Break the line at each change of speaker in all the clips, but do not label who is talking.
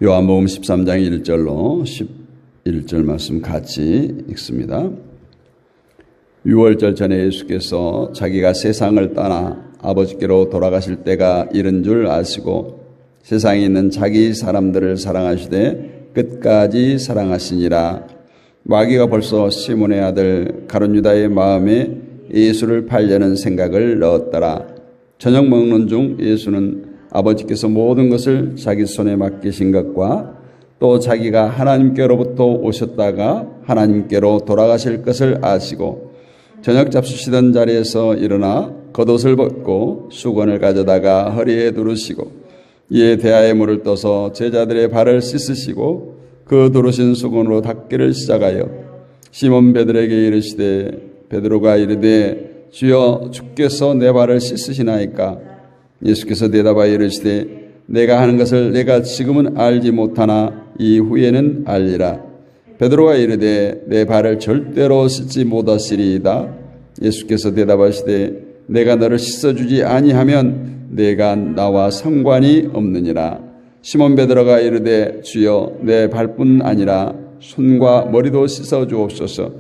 요한복음 13장 1절로 11절 말씀 같이 읽습니다. 유월절 전에 예수께서 자기가 세상을 떠나 아버지께로 돌아가실 때가 이른 줄 아시고 세상에 있는 자기 사람들을 사랑하시되 끝까지 사랑하시니라. 마귀가 벌써 시몬의 아들 가룟 유다의 마음에 예수를 팔려는 생각을 넣었더라. 저녁 먹는 중 예수는 아버지께서 모든 것을 자기 손에 맡기신 것과 또 자기가 하나님께로부터 오셨다가 하나님께로 돌아가실 것을 아시고 저녁 잡수시던 자리에서 일어나 겉옷을 벗고 수건을 가져다가 허리에 두르시고 이에 대야에 물을 떠서 제자들의 발을 씻으시고 그 두르신 수건으로 닦기를 시작하여 시몬 베드로에게 이르시되 베드로가 이르되 주여 주께서 내 발을 씻으시나이까. 예수께서 대답하여 이르시되 내가 하는 것을 내가 지금은 알지 못하나 이후에는 알리라. 베드로가 이르되 내 발을 절대로 씻지 못하시리이다. 예수께서 대답하시되 내가 너를 씻어주지 아니하면 내가 나와 상관이 없느니라. 시몬 베드로가 이르되 주여 내 발뿐 아니라 손과 머리도 씻어주옵소서.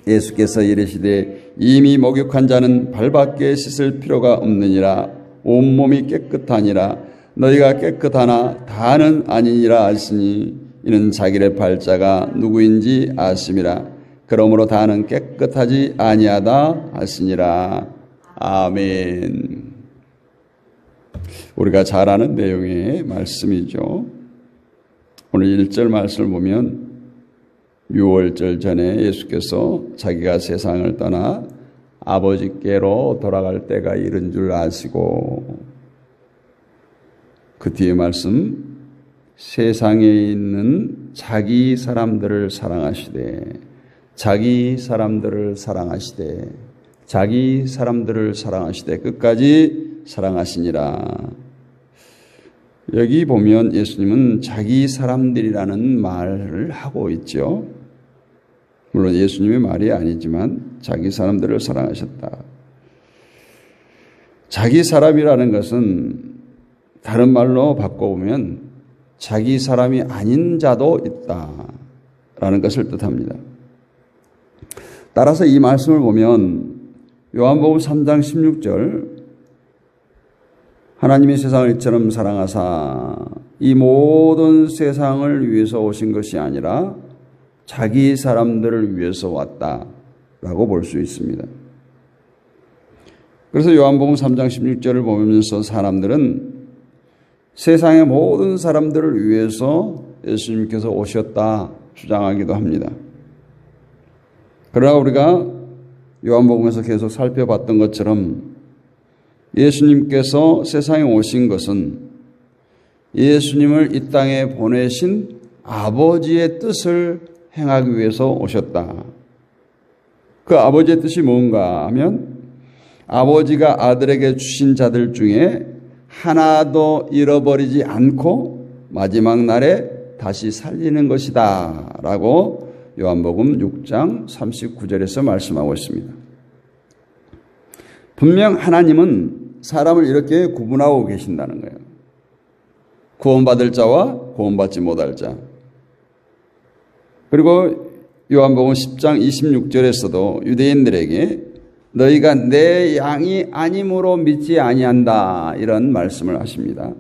예수께서 이르시되 이미 목욕한 자는 발밖에 씻을 필요가 없느니라. 온몸이 깨끗하니라. 너희가 깨끗하나 다는 아니니라 하시니 이는 자기의 발자가 누구인지 아심이라. 그러므로 다는 깨끗하지 아니하다 하시니라. 아멘. 우리가 잘 아는 내용의 말씀이죠. 오늘 1절 말씀을 보면 유월절 전에 예수께서 자기가 세상을 떠나 아버지께로 돌아갈 때가 이른 줄 아시고, 그 뒤에 말씀 세상에 있는 자기 사람들을 사랑하시되 자기 사람들을 사랑하시되 자기 사람들을 사랑하시되 끝까지 사랑하시니라. 여기 보면 예수님은 자기 사람들이라는 말을 하고 있죠. 물론 예수님의 말이 아니지만 자기 사람들을 사랑하셨다. 자기 사람이라는 것은 다른 말로 바꿔보면 자기 사람이 아닌 자도 있다라는 것을 뜻합니다. 따라서 이 말씀을 보면 요한복음 3장 16절 하나님이 세상을 이처럼 사랑하사 이 모든 세상을 위해서 오신 것이 아니라 자기 사람들을 위해서 왔다라고 볼 수 있습니다. 그래서 요한복음 3장 16절을 보면서 사람들은 세상의 모든 사람들을 위해서 예수님께서 오셨다 주장하기도 합니다. 그러나 우리가 요한복음에서 계속 살펴봤던 것처럼 예수님께서 세상에 오신 것은 예수님을 이 땅에 보내신 아버지의 뜻을 행하기 위해서 오셨다. 그 아버지의 뜻이 뭔가 하면 아버지가 아들에게 주신 자들 중에 하나도 잃어버리지 않고 마지막 날에 다시 살리는 것이다 라고 요한복음 6장 39절에서 말씀하고 있습니다. 분명 하나님은 사람을 이렇게 구분하고 계신다는 거예요. 구원받을 자와 구원받지 못할 자. 그리고 요한복음 10장 26절에서도 유대인들에게 너희가 내 양이 아님으로 믿지 아니한다 이런 말씀을 하십니다.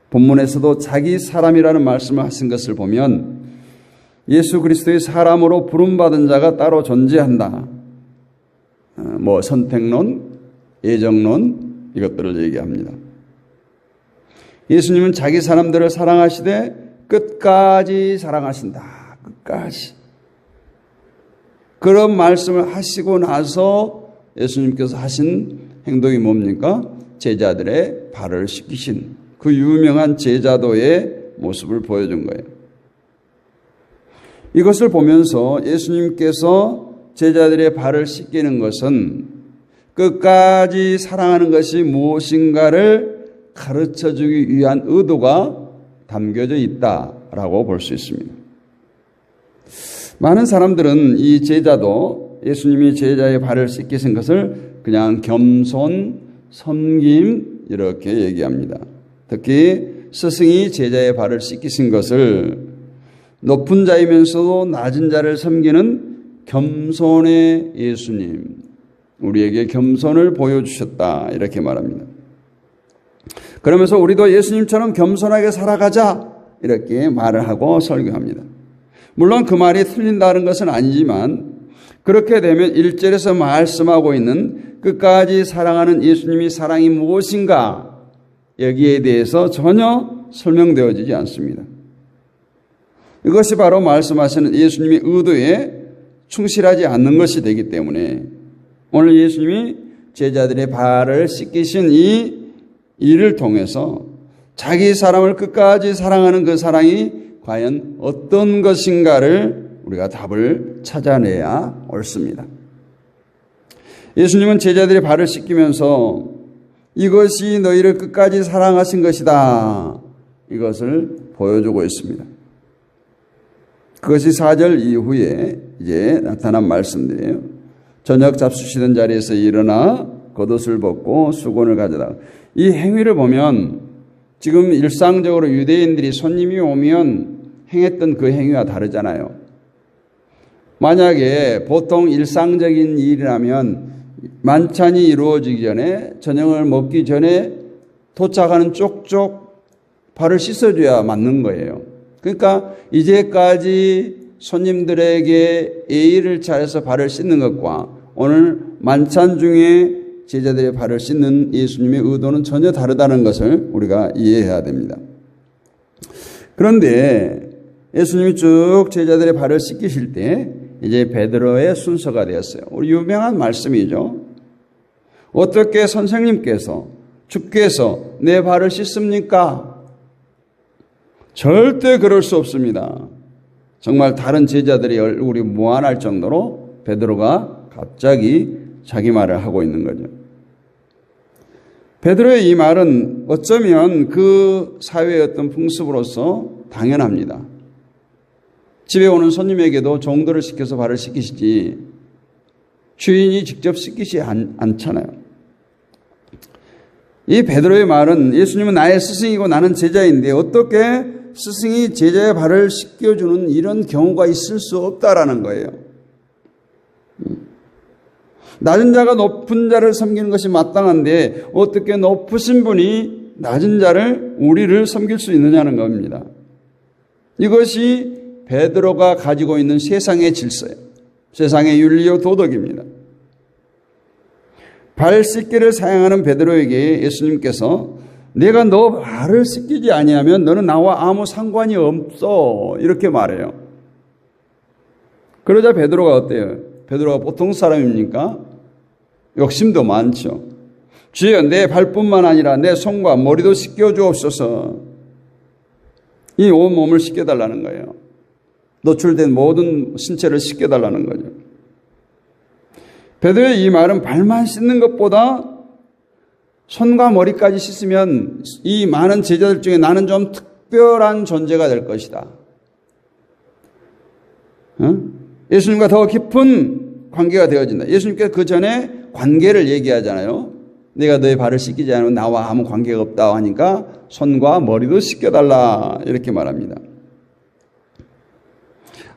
본문에서도 자기 사람이라는 말씀을 하신 것을 보면 예수 그리스도의 사람으로 부름받은 자가 따로 존재한다. 선택론, 애정론 이것들을 얘기합니다. 예수님은 자기 사람들을 사랑하시되 끝까지 사랑하신다. 끝까지. 그런 말씀을 하시고 나서 예수님께서 하신 행동이 뭡니까? 제자들의 발을 씻기신 그 유명한 제자도의 모습을 보여준 거예요. 이것을 보면서 예수님께서 제자들의 발을 씻기는 것은 끝까지 사랑하는 것이 무엇인가를 가르쳐주기 위한 의도가 담겨져 있다라고 볼 수 있습니다. 많은 사람들은 이 제자도 예수님이 제자의 발을 씻기신 것을 그냥 겸손, 섬김 이렇게 얘기합니다. 특히 스승이 제자의 발을 씻기신 것을 높은 자이면서도 낮은 자를 섬기는 겸손의 예수님, 우리에게 겸손을 보여주셨다 이렇게 말합니다. 그러면서 우리도 예수님처럼 겸손하게 살아가자 이렇게 말을 하고 설교합니다. 물론 그 말이 틀린다는 것은 아니지만 그렇게 되면 1절에서 말씀하고 있는 끝까지 사랑하는 예수님이 사랑이 무엇인가 여기에 대해서 전혀 설명되어지지 않습니다. 이것이 바로 말씀하시는 예수님의 의도에 충실하지 않는 것이 되기 때문에 오늘 예수님이 제자들의 발을 씻기신 이 일을 통해서 자기 사람을 끝까지 사랑하는 그 사랑이 과연 어떤 것인가를 우리가 답을 찾아내야 옳습니다. 예수님은 제자들의 발을 씻기면서 이것이 너희를 끝까지 사랑하신 것이다. 이것을 보여주고 있습니다. 그것이 4절 이후에 이제 나타난 말씀들이에요. 저녁 잡수시던 자리에서 일어나 겉옷을 벗고 수건을 가져다가 이 행위를 보면 지금 일상적으로 유대인들이 손님이 오면 행했던 그 행위와 다르잖아요. 만약에 보통 일상적인 일이라면 만찬이 이루어지기 전에 저녁을 먹기 전에 도착하는 쪽쪽 발을 씻어줘야 맞는 거예요. 그러니까 이제까지 손님들에게 예의를 차려서 발을 씻는 것과 오늘 만찬 중에 제자들의 발을 씻는 예수님의 의도는 전혀 다르다는 것을 우리가 이해해야 됩니다. 그런데 예수님이 쭉 제자들의 발을 씻기실 때 이제 베드로의 순서가 되었어요. 우리 유명한 말씀이죠. 어떻게 선생님께서 주께서 내 발을 씻습니까? 절대 그럴 수 없습니다. 정말 다른 제자들이 얼굴이 무안할 정도로 베드로가 갑자기 자기 말을 하고 있는 거죠. 베드로의 이 말은 어쩌면 그 사회의 어떤 풍습으로서 당연합니다. 집에 오는 손님에게도 종들을 시켜서 발을 씻기시지 주인이 직접 씻기지 않잖아요. 이 베드로의 말은 예수님은 나의 스승이고 나는 제자인데 어떻게 스승이 제자의 발을 씻겨주는 이런 경우가 있을 수 없다라는 거예요. 낮은 자가 높은 자를 섬기는 것이 마땅한데 어떻게 높으신 분이 낮은 자를 우리를 섬길 수 있느냐는 겁니다. 이것이 베드로가 가지고 있는 세상의 질서예요. 세상의 윤리요 도덕입니다. 발 씻기를 사용하는 베드로에게 예수님께서 내가 너 발을 씻기지 아니하면 너는 나와 아무 상관이 없어 이렇게 말해요. 그러자 베드로가 어때요? 베드로가 보통 사람입니까? 욕심도 많죠. 주여 내 발뿐만 아니라 내 손과 머리도 씻겨주옵소서. 이 온 몸을 씻겨달라는 거예요. 노출된 모든 신체를 씻겨달라는 거죠. 베드로의 이 말은 발만 씻는 것보다 손과 머리까지 씻으면 이 많은 제자들 중에 나는 좀 특별한 존재가 될 것이다. 예수님과 더 깊은 관계가 되어진다. 예수님께서 그 전에 관계를 얘기하잖아요. 내가 너의 발을 씻기지 않으면 나와 아무 관계가 없다 하니까 손과 머리도 씻겨달라 이렇게 말합니다.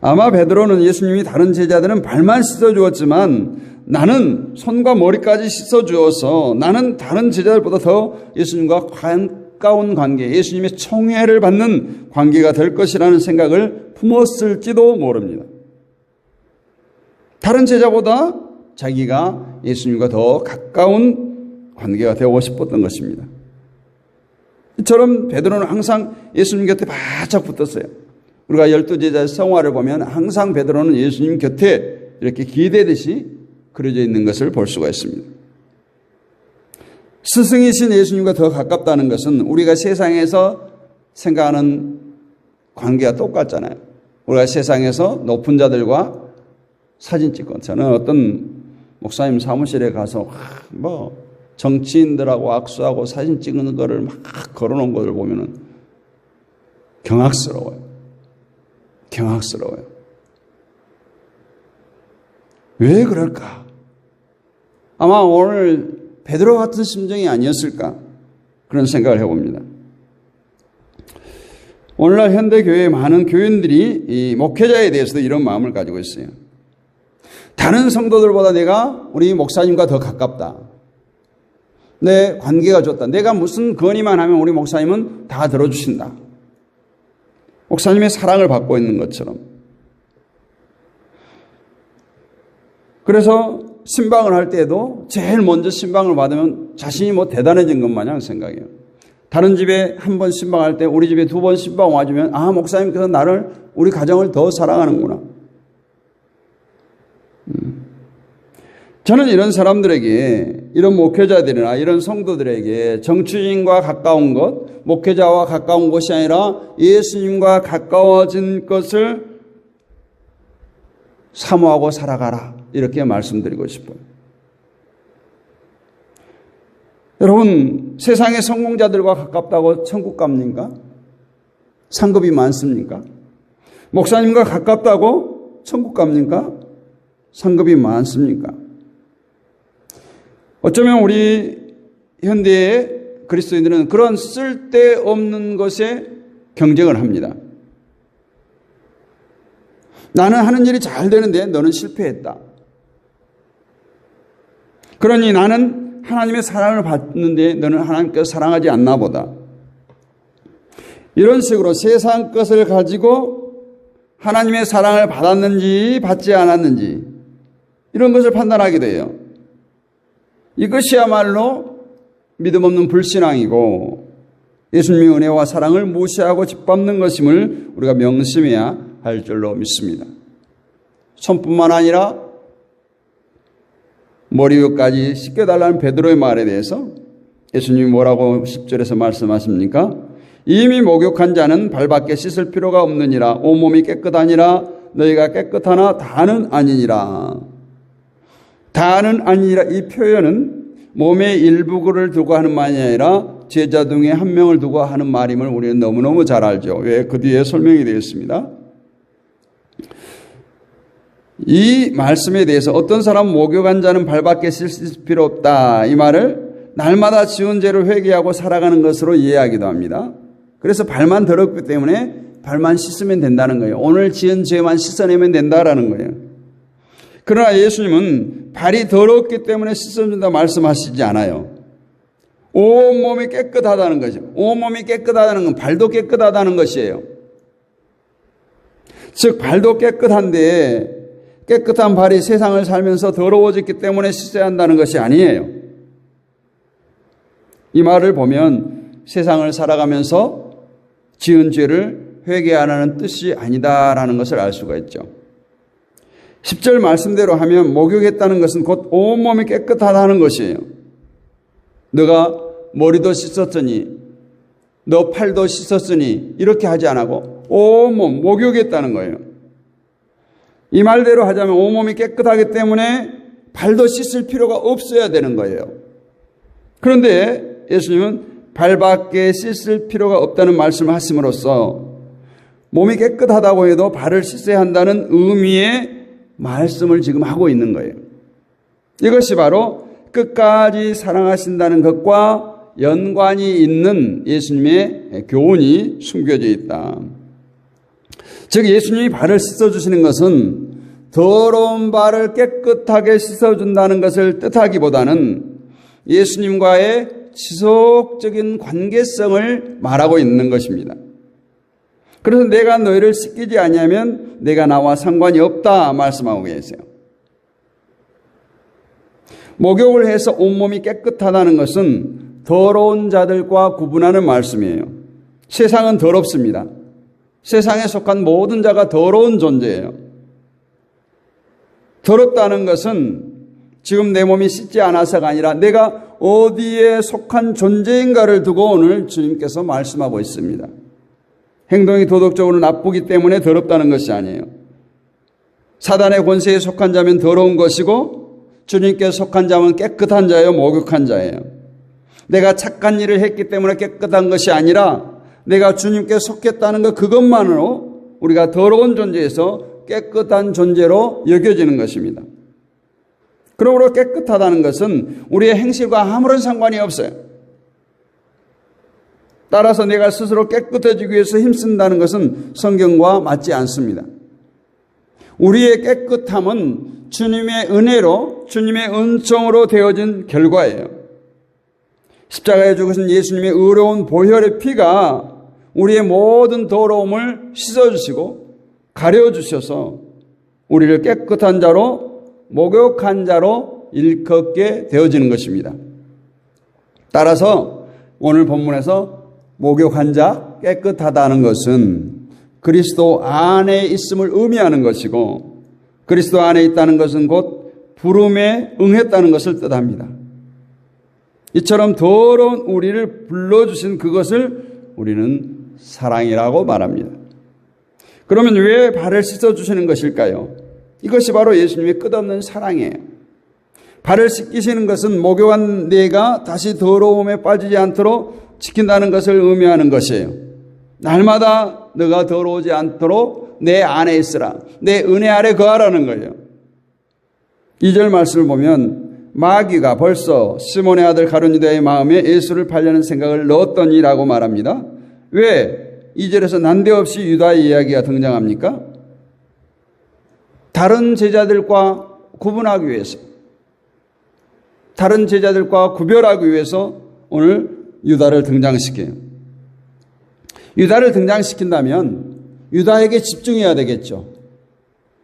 아마 베드로는 예수님이 다른 제자들은 발만 씻어주었지만 나는 손과 머리까지 씻어주어서 나는 다른 제자들보다 더 예수님과 가까운 관계, 예수님의 총애를 받는 관계가 될 것이라는 생각을 품었을지도 모릅니다. 다른 제자보다 자기가 예수님과 더 가까운 관계가 되고 싶었던 것입니다. 이처럼 베드로는 항상 예수님 곁에 바짝 붙었어요. 우리가 12제자의 성화를 보면 항상 베드로는 예수님 곁에 이렇게 기대듯이 그려져 있는 것을 볼 수가 있습니다. 스승이신 예수님과 더 가깝다는 것은 우리가 세상에서 생각하는 관계가 똑같잖아요. 우리가 세상에서 높은 자들과 사진 찍고 저는 어떤 목사님 사무실에 가서 정치인들하고 악수하고 사진 찍는 거를 막 걸어놓은 것을 보면은 경악스러워요. 왜 그럴까? 아마 오늘 베드로 같은 심정이 아니었을까? 그런 생각을 해봅니다. 오늘날 현대교회의 많은 교인들이 이 목회자에 대해서도 이런 마음을 가지고 있어요. 다른 성도들보다 내가 우리 목사님과 더 가깝다. 내 관계가 좋다. 내가 무슨 건의만 하면 우리 목사님은 다 들어주신다. 목사님의 사랑을 받고 있는 것처럼. 그래서 신방을 할 때에도 제일 먼저 신방을 받으면 자신이 뭐 대단해진 것 마냥 생각해요. 다른 집에 한 번 신방할 때 우리 집에 2번 신방 와주면 아, 목사님께서 나를, 우리 가정을 더 사랑하는구나. 저는 이런 사람들에게, 이런 목회자들이나 이런 성도들에게 정치인과 가까운 것, 목회자와 가까운 것이 아니라 예수님과 가까워진 것을 사모하고 살아가라, 이렇게 말씀드리고 싶어요. 여러분, 세상의 성공자들과 가깝다고 천국 갑니까? 상급이 많습니까? 목사님과 가깝다고 천국 갑니까? 상급이 많습니까? 어쩌면 우리 현대의 그리스도인들은 그런 쓸데없는 것에 경쟁을 합니다. 나는 하는 일이 잘 되는데 너는 실패했다. 그러니 나는 하나님의 사랑을 받는데 너는 하나님께서 사랑하지 않나 보다. 이런 식으로 세상 것을 가지고 하나님의 사랑을 받았는지 받지 않았는지 이런 것을 판단하게 돼요. 이것이야말로 믿음 없는 불신앙이고 예수님의 은혜와 사랑을 무시하고 짓밟는 것임을 우리가 명심해야 할 줄로 믿습니다. 손뿐만 아니라 머리 위까지 씻겨달라는 베드로의 말에 대해서 예수님이 뭐라고 10절에서 말씀하십니까? 이미 목욕한 자는 발밖에 씻을 필요가 없느니라. 온몸이 깨끗하니라. 너희가 깨끗하나 다는 아니니라. 다는 아니라 이 표현은 몸의 일부를 두고 하는 말이 아니라 제자 중에 한 명을 두고 하는 말임을 우리는 너무너무 잘 알죠. 왜? 그 뒤에 설명이 되어 있습니다. 이 말씀에 대해서 어떤 사람 목욕한 자는 발밖에 씻을 필요 없다. 이 말을 날마다 지은 죄를 회개하고 살아가는 것으로 이해하기도 합니다. 그래서 발만 더럽기 때문에 발만 씻으면 된다는 거예요. 오늘 지은 죄만 씻어내면 된다라는 거예요. 그러나 예수님은 발이 더럽기 때문에 씻어준다 말씀하시지 않아요. 온몸이 깨끗하다는 거죠. 온몸이 깨끗하다는 건 발도 깨끗하다는 것이에요. 즉 발도 깨끗한데 깨끗한 발이 세상을 살면서 더러워졌기 때문에 씻어야 한다는 것이 아니에요. 이 말을 보면 세상을 살아가면서 지은 죄를 회개하라는 뜻이 아니다라는 것을 알 수가 있죠. 10절 말씀대로 하면 목욕했다는 것은 곧 온몸이 깨끗하다는 것이에요. 너가 머리도 씻었으니 너 팔도 씻었으니 이렇게 하지 않고 온몸 목욕했다는 거예요. 이 말대로 하자면 온몸이 깨끗하기 때문에 발도 씻을 필요가 없어야 되는 거예요. 그런데 예수님은 발밖에 씻을 필요가 없다는 말씀을 하심으로써 몸이 깨끗하다고 해도 발을 씻어야 한다는 의미의 말씀을 지금 하고 있는 거예요. 이것이 바로 끝까지 사랑하신다는 것과 연관이 있는 예수님의 교훈이 숨겨져 있다. 즉 예수님이 발을 씻어주시는 것은 더러운 발을 깨끗하게 씻어준다는 것을 뜻하기보다는 예수님과의 지속적인 관계성을 말하고 있는 것입니다. 그래서 내가 너희를 씻기지 아니하면 내가 나와 상관이 없다 말씀하고 계세요. 목욕을 해서 온몸이 깨끗하다는 것은 더러운 자들과 구분하는 말씀이에요. 세상은 더럽습니다. 세상에 속한 모든 자가 더러운 존재예요. 더럽다는 것은 지금 내 몸이 씻지 않아서가 아니라 내가 어디에 속한 존재인가를 두고 오늘 주님께서 말씀하고 있습니다. 행동이 도덕적으로 나쁘기 때문에 더럽다는 것이 아니에요. 사단의 권세에 속한 자면 더러운 것이고 주님께 속한 자면 깨끗한 자예요. 목욕한 자예요. 내가 착한 일을 했기 때문에 깨끗한 것이 아니라 내가 주님께 속했다는 것 그것만으로 우리가 더러운 존재에서 깨끗한 존재로 여겨지는 것입니다. 그러므로 깨끗하다는 것은 우리의 행실과 아무런 상관이 없어요. 따라서 내가 스스로 깨끗해지기 위해서 힘쓴다는 것은 성경과 맞지 않습니다. 우리의 깨끗함은 주님의 은혜로, 주님의 은총으로 되어진 결과예요. 십자가에 죽으신 예수님의 의로운 보혈의 피가 우리의 모든 더러움을 씻어주시고 가려주셔서 우리를 깨끗한 자로, 목욕한 자로 일컫게 되어지는 것입니다. 따라서 오늘 본문에서 목욕한 자, 깨끗하다는 것은 그리스도 안에 있음을 의미하는 것이고, 그리스도 안에 있다는 것은 곧 부름에 응했다는 것을 뜻합니다. 이처럼 더러운 우리를 불러주신 그것을 우리는 사랑이라고 말합니다. 그러면 왜 발을 씻어주시는 것일까요? 이것이 바로 예수님의 끝없는 사랑이에요. 발을 씻기시는 것은 목욕한 내가 다시 더러움에 빠지지 않도록 지킨다는 것을 의미하는 것이에요. 날마다 너가 더러우지 않도록 내 안에 있으라. 내 은혜 아래 거하라는 거예요. 2절 말씀을 보면 마귀가 벌써 시몬의 아들 가룟 유다의 마음에 예수를 팔려는 생각을 넣었더니라고 말합니다. 왜 2절에서 난데없이 유다의 이야기가 등장합니까? 다른 제자들과 구분하기 위해서, 다른 제자들과 구별하기 위해서 오늘 유다를 등장시켜요. 유다를 등장시킨다면 유다에게 집중해야 되겠죠.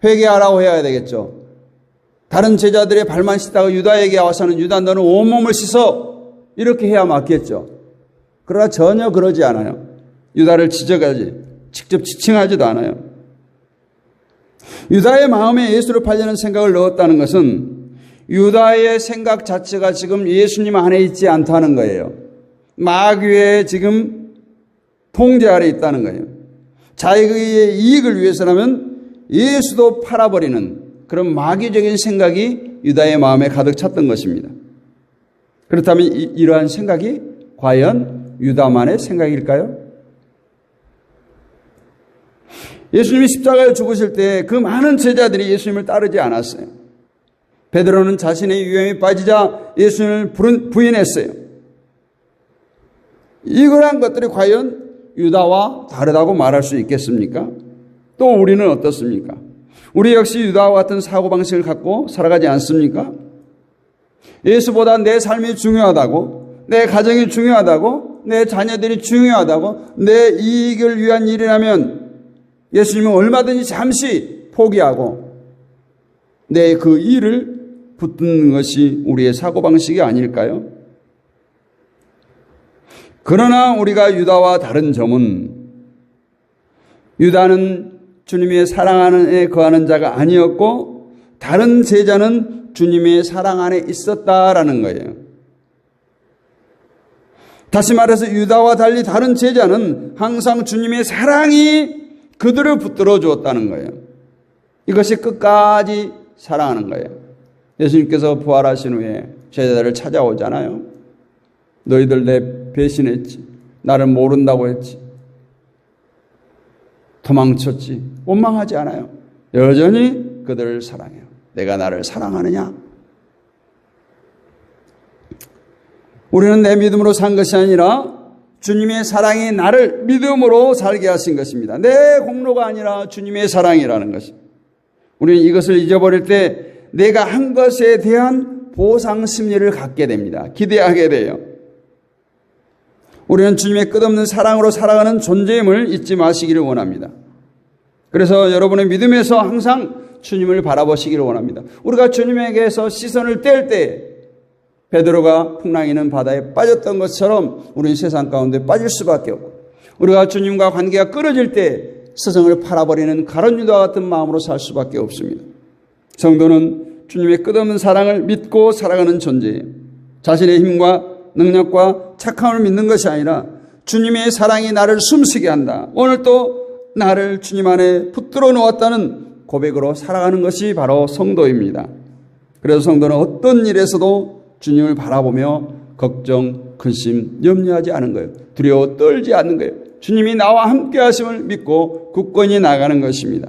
회개하라고 해야 되겠죠. 다른 제자들의 발만 씻다가 유다에게 와서는 유다 너는 온몸을 씻어 이렇게 해야 맞겠죠. 그러나 전혀 그러지 않아요. 유다를 지적하지, 직접 지칭하지도 않아요. 유다의 마음에 예수를 팔려는 생각을 넣었다는 것은 유다의 생각 자체가 지금 예수님 안에 있지 않다는 거예요. 마귀의 지금 통제 아래 있다는 거예요. 자기의 이익을 위해서라면 예수도 팔아버리는 그런 마귀적인 생각이 유다의 마음에 가득 찼던 것입니다. 그렇다면 이러한 생각이 과연 유다만의 생각일까요? 예수님이 십자가에 죽으실 때 그 많은 제자들이 예수님을 따르지 않았어요. 베드로는 자신의 유행에 빠지자 예수님을 부인했어요. 이러한 것들이 과연 유다와 다르다고 말할 수 있겠습니까? 또 우리는 어떻습니까? 우리 역시 유다와 같은 사고방식을 갖고 살아가지 않습니까? 예수보다 내 삶이 중요하다고, 내 가정이 중요하다고, 내 자녀들이 중요하다고, 내 이익을 위한 일이라면 예수님은 얼마든지 잠시 포기하고 내 그 일을 붙드는 것이 우리의 사고방식이 아닐까요? 그러나 우리가 유다와 다른 점은 유다는 주님의 사랑 안에 거하는 자가 아니었고 다른 제자는 주님의 사랑 안에 있었다라는 거예요. 다시 말해서 유다와 달리 다른 제자는 항상 주님의 사랑이 그들을 붙들어 주었다는 거예요. 이것이 끝까지 사랑하는 거예요. 예수님께서 부활하신 후에 제자들을 찾아오잖아요. 너희들 내 배신했지. 나를 모른다고 했지. 도망쳤지. 원망하지 않아요. 여전히 그들을 사랑해요. 내가 나를 사랑하느냐? 우리는 내 믿음으로 산 것이 아니라 주님의 사랑이 나를 믿음으로 살게 하신 것입니다. 내 공로가 아니라 주님의 사랑이라는 것입니다. 우리는 이것을 잊어버릴 때 내가 한 것에 대한 보상 심리를 갖게 됩니다. 기대하게 돼요. 우리는 주님의 끝없는 사랑으로 살아가는 존재임을 잊지 마시기를 원합니다. 그래서 여러분의 믿음에서 항상 주님을 바라보시기를 원합니다. 우리가 주님에게서 시선을 뗄 때 베드로가 풍랑이는 바다에 빠졌던 것처럼 우리는 세상 가운데 빠질 수밖에 없고, 우리가 주님과 관계가 끊어질 때 스승을 팔아버리는 가룟 유다와 같은 마음으로 살 수밖에 없습니다. 성도는 주님의 끝없는 사랑을 믿고 살아가는 존재예요. 자신의 힘과 능력과 착함을 믿는 것이 아니라 주님의 사랑이 나를 숨쉬게 한다. 오늘 또 나를 주님 안에 붙들어 놓았다는 고백으로 살아가는 것이 바로 성도입니다. 그래서 성도는 어떤 일에서도 주님을 바라보며 걱정, 근심, 염려하지 않은 거예요. 두려워 떨지 않는 거예요. 주님이 나와 함께 하심을 믿고 굳건히 나가는 것입니다.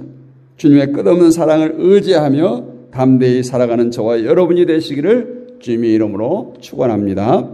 주님의 끝없는 사랑을 의지하며 담대히 살아가는 저와 여러분이 되시기를 주님의 이름으로 축원합니다.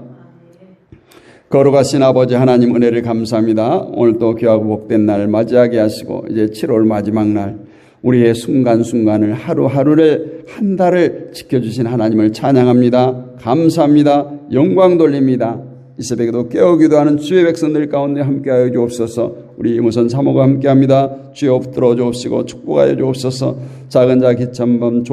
거룩하신 아버지 하나님 은혜를 감사합니다. 오늘도 귀하고 복된 날 맞이하게 하시고 이제 7월 마지막 날 우리의 순간순간을 하루하루를 한 달을 지켜주신 하나님을 찬양합니다. 감사합니다. 영광 돌립니다. 이 새벽에도 깨우기도 하는 주의 백성들 가운데 함께하여 주옵소서. 우리 이무선 사모가 함께합니다. 주여 붙들어 주옵시고 축복하여 주옵소서. 작은 자 기천범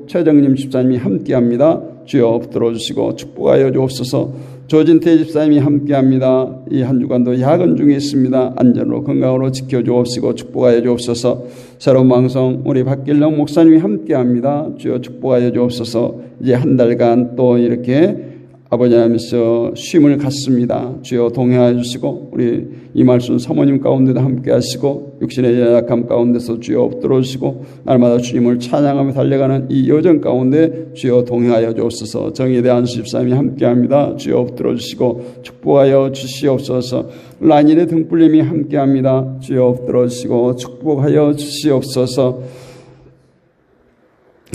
최정림 집사님이 함께합니다. 주여 붙들어 주시고 축복하여 주옵소서. 조진태 집사님이 함께합니다. 이 한 주간도 야근 중에 있습니다. 안전으로 건강으로 지켜주옵시고 축복하여 주옵소서. 새로운 방송 우리 박길령 목사님이 함께합니다. 주여 축복하여 주옵소서. 이제 한 달간 또 이렇게 아버지 하면서 쉼을 갖습니다. 주여 동행하여 주시고 우리 이말순 사모님 가운데도 함께 하시고 육신의 연약함 가운데서 주여 붙들어 주시고 날마다 주님을 찬양하며 달려가는 이 여정 가운데 주여 동행하여 주옵소서. 정의대 안수 집사님이 함께합니다. 주여 붙들어 주시고 축복하여 주시옵소서. 라인의 등불님이 함께합니다. 주여 붙들어 주시고 축복하여 주시옵소서.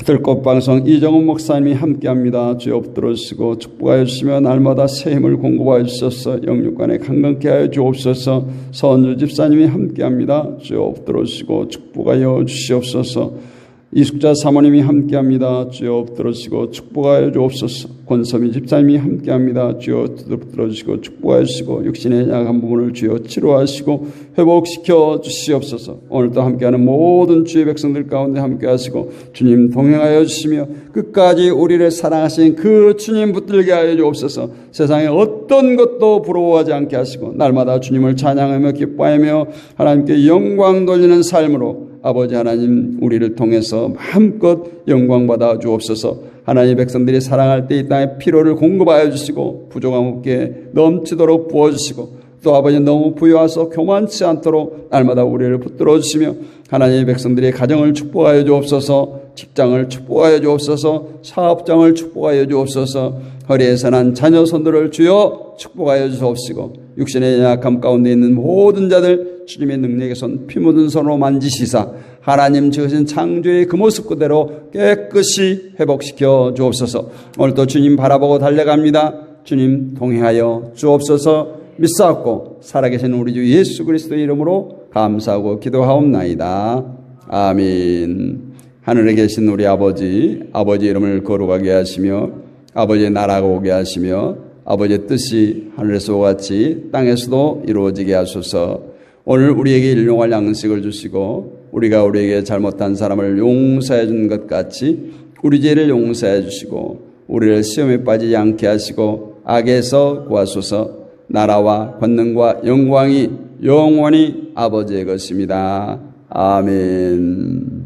들꽃방송 이정훈 목사님이 함께합니다. 주여 붙들어 주시고 축복하여 주시며 날마다 새 힘을 공급하여 주셔서 영육간에 강건케 하여 주옵소서. 서은주 집사님이 함께합니다. 주여 붙들어 주시고 축복하여 주시옵소서. 이숙자 사모님이 함께합니다. 주여 붙들어 주시고 축복하여 주옵소서. 권서미 집사님이 함께합니다. 주여 붙들어 주시고 축복하여 주시고 육신의 약한 부분을 주여 치료하시고 회복시켜 주시옵소서. 오늘도 함께하는 모든 주의 백성들 가운데 함께하시고 주님 동행하여 주시며 끝까지 우리를 사랑하신 그 주님 붙들게 하여 주옵소서. 세상에 어떤 것도 부러워하지 않게 하시고 날마다 주님을 찬양하며 기뻐하며 하나님께 영광 돌리는 삶으로 아버지 하나님 우리를 통해서 마음껏 영광받아 주옵소서. 하나님의 백성들이 사랑할 때 이 땅에 필요를 공급하여 주시고 부족함 없게 넘치도록 부어주시고 또 아버지 너무 부유하서 교만치 않도록 날마다 우리를 붙들어 주시며 하나님의 백성들의 가정을 축복하여 주옵소서. 직장을 축복하여 주옵소서. 사업장을 축복하여 주옵소서. 허리에서 난 자녀 손들을 주여 축복하여 주옵시고 육신의 연약함 가운데 있는 모든 자들 주님의 능력의 손 피 묻은 손으로 만지시사 하나님 지으신 창조의 그 모습 그대로 깨끗이 회복시켜 주옵소서. 오늘도 주님 바라보고 달려갑니다. 주님 동행하여 주옵소서. 믿사옵고 살아계신 우리 주 예수 그리스도의 이름으로 감사하고 기도하옵나이다. 아멘. 하늘에 계신 우리 아버지 이름을 거룩하게 하시며 아버지의 나라가 오게 하시며 아버지의 뜻이 하늘에서 같이 땅에서도 이루어지게 하소서. 오늘 우리에게 일용할 양식을 주시고 우리가 우리에게 잘못한 사람을 용서해 준 것 같이 우리 죄를 용서해 주시고 우리를 시험에 빠지지 않게 하시고 악에서 구하소서. 나라와 권능과 영광이 영원히 아버지의 것입니다. 아멘.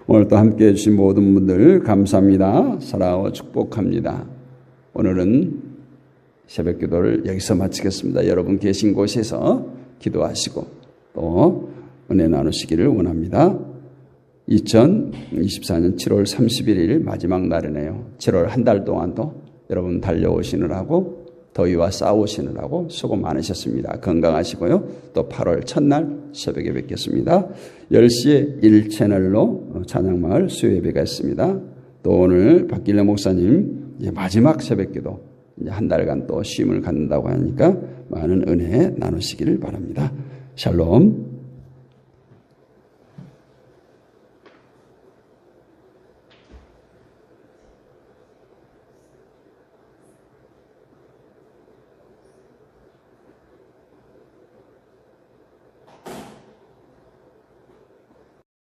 오늘 또 함께해 주신 모든 분들 감사합니다. 사랑하고 축복합니다. 오늘은 새벽 기도를 여기서 마치겠습니다. 여러분 계신 곳에서 기도하시고 또 은혜 나누시기를 원합니다. 2024년 7월 31일 마지막 날이네요. 7월 한 달 동안도 여러분 달려오시느라고 더위와 싸우시느라고 수고 많으셨습니다. 건강하시고요. 또 8월 첫날 새벽에 뵙겠습니다. 10시에 1채널로 찬양마을 수요예배가 있습니다. 또 오늘 박길래 목사님 이제 마지막 새벽기도 이제 한 달간 또 쉼을 갖는다고 하니까 많은 은혜 나누시기를 바랍니다. 샬롬.